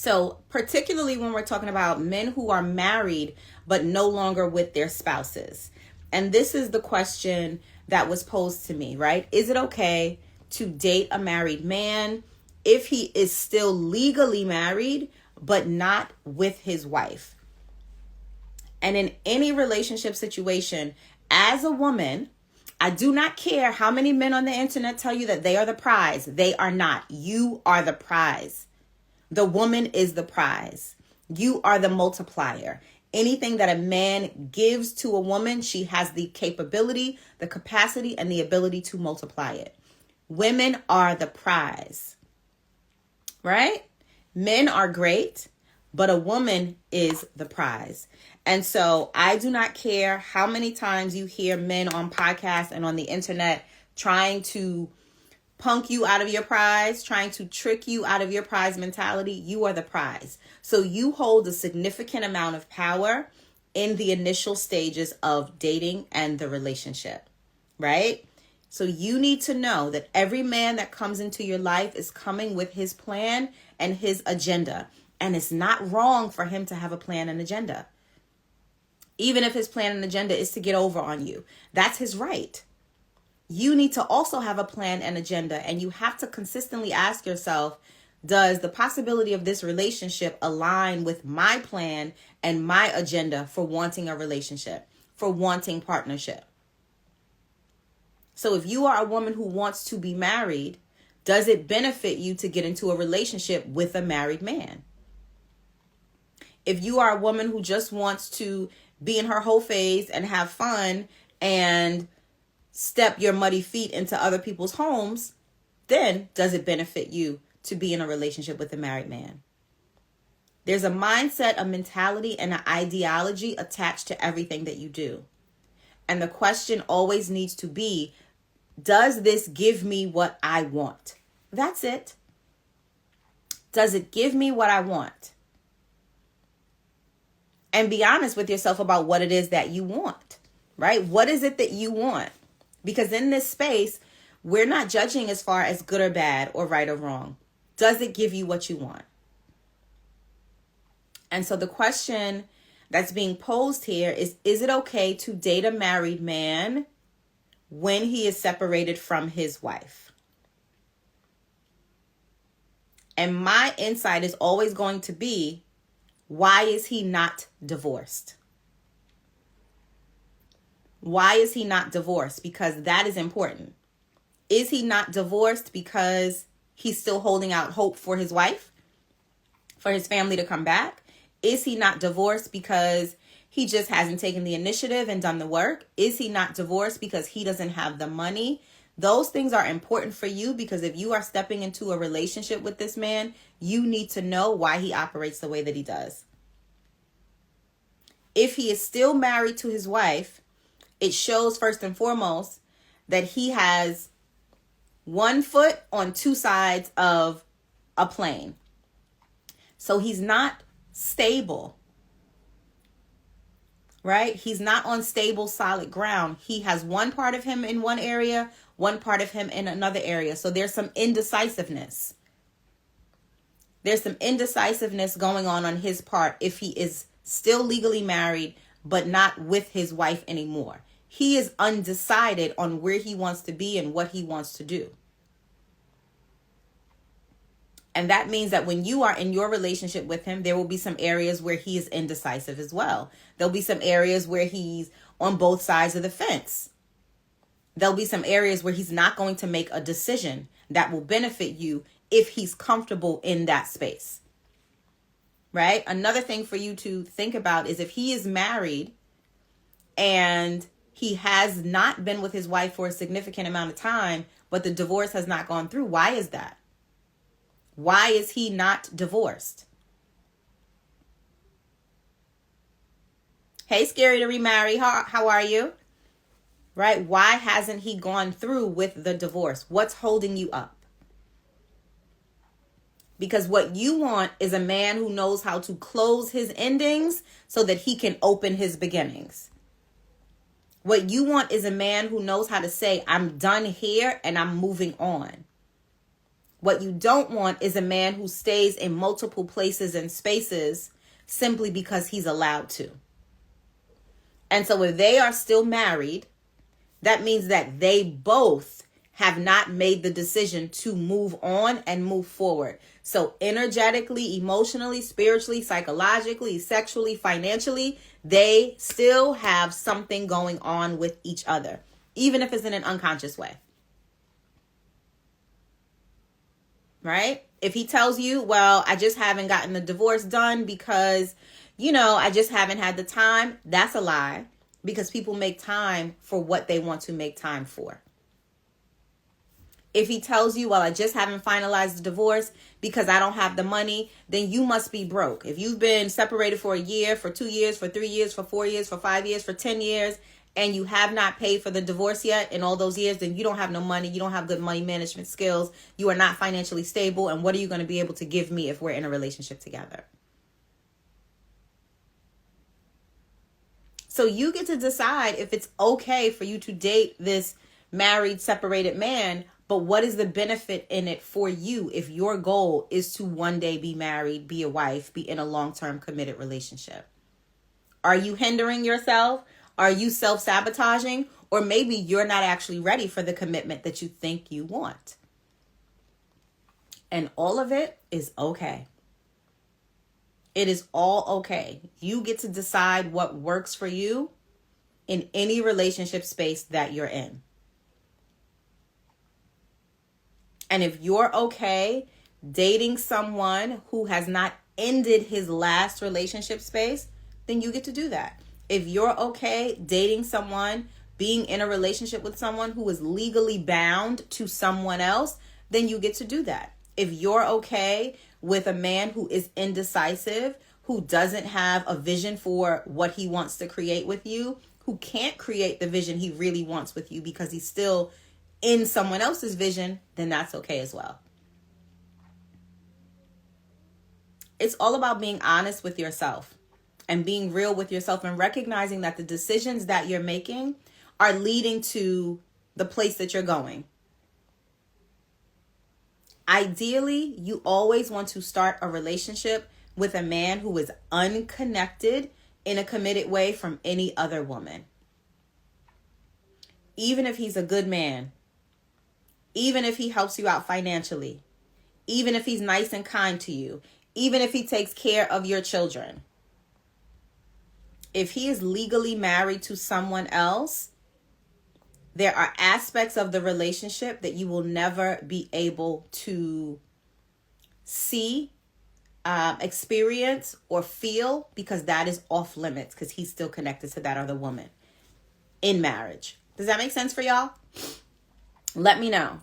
So particularly when we're talking about men who are married but no longer with their spouses. And this is the question that was posed to me, right? Is it okay to date a married man if he is still legally married but not with his wife? And in any relationship situation, as a woman, I do not care how many men on the internet tell you that they are the prize. They are not. You are the prize. The woman is the prize. You are the multiplier. Anything that a man gives to a woman, she has the capability, the capacity, and the ability to multiply it. Women are the prize, right? Men are great, but a woman is the prize. And so I do not care how many times you hear men on podcasts and on the internet trying to punk you out of your prize, trying to trick you out of your prize mentality. You are the prize. So you hold a significant amount of power in the initial stages of dating and the relationship, right? So you need to know that every man that comes into your life is coming with his plan and his agenda. And it's not wrong for him to have a plan and agenda. Even if his plan and agenda is to get over on you, that's his right. You need to also have a plan and agenda, and you have to consistently ask yourself, does the possibility of this relationship align with my plan and my agenda for wanting a relationship, for wanting partnership? So if you are a woman who wants to be married, does it benefit you to get into a relationship with a married man? If you are a woman who just wants to be in her whole phase and have fun and step your muddy feet into other people's homes, then does it benefit you to be in a relationship with a married man? There's a mindset, a mentality, and an ideology attached to everything that you do. And the question always needs to be, does this give me what I want? That's it. Does it give me what I want? And be honest with yourself about what it is that you want, right? What is it that you want? Because in this space, we're not judging as far as good or bad or right or wrong. Does it give you what you want? And so the question that's being posed here is it okay to date a married man when he is separated from his wife? And my insight is always going to be, why is he not divorced? Why is he not divorced? Because that is important. Is he not divorced because he's still holding out hope for his wife, for his family to come back? Is he not divorced because he just hasn't taken the initiative and done the work? Is he not divorced because he doesn't have the money? Those things are important for you, because if you are stepping into a relationship with this man, you need to know why he operates the way that he does. If he is still married to his wife, it shows first and foremost that he has one foot on two sides of a plane. So he's not stable, right? He's not on stable, solid ground. He has one part of him in one area, one part of him in another area. So there's some indecisiveness. There's some indecisiveness going on his part if he is still legally married, but not with his wife anymore. He is undecided on where he wants to be and what he wants to do. And that means that when you are in your relationship with him, there will be some areas where he is indecisive as well. There'll be some areas where he's on both sides of the fence. There'll be some areas where he's not going to make a decision that will benefit you if he's comfortable in that space. Right? Another thing for you to think about is if he is married and he has not been with his wife for a significant amount of time, but the divorce has not gone through. Why is that? Why is he not divorced? Hey, Scary to Remarry, how are you? Right? Why hasn't he gone through with the divorce? What's holding you up? Because what you want is a man who knows how to close his endings so that he can open his beginnings. What you want is a man who knows how to say, I'm done here and I'm moving on. What you don't want is a man who stays in multiple places and spaces simply because he's allowed to. And so if they are still married, that means that they both have not made the decision to move on and move forward. So energetically, emotionally, spiritually, psychologically, sexually, financially, they still have something going on with each other, even if it's in an unconscious way. Right? If he tells you, well, I just haven't gotten the divorce done because, I just haven't had the time, that's a lie, because people make time for what they want to make time for. If he tells you, well, I just haven't finalized the divorce because I don't have the money, then you must be broke. If you've been separated for a year, for 2 years, for 3 years, for 4 years, for 5 years, for 10 years, and you have not paid for the divorce yet in all those years, then you don't have no money. You don't have good money management skills. You are not financially stable. And what are you going to be able to give me if we're in a relationship together? So you get to decide if it's okay for you to date this married, separated man, but what is the benefit in it for you if your goal is to one day be married, be a wife, be in a long-term committed relationship? Are you hindering yourself? Are you self-sabotaging? Or maybe you're not actually ready for the commitment that you think you want. And all of it is okay. It is all okay. You get to decide what works for you in any relationship space that you're in. And if you're okay dating someone who has not ended his last relationship space, then you get to do that. If you're okay dating someone, being in a relationship with someone who is legally bound to someone else, then you get to do that. If you're okay with a man who is indecisive, who doesn't have a vision for what he wants to create with you, who can't create the vision he really wants with you because he's still in someone else's vision, then that's okay as well. It's all about being honest with yourself and being real with yourself and recognizing that the decisions that you're making are leading to the place that you're going. Ideally, you always want to start a relationship with a man who is unconnected in a committed way from any other woman. Even if he's a good man, even if he helps you out financially, even if he's nice and kind to you, even if he takes care of your children. If he is legally married to someone else, there are aspects of the relationship that you will never be able to see, experience, or feel because that is off limits because he's still connected to that other woman in marriage. Does that make sense for y'all? Let me know.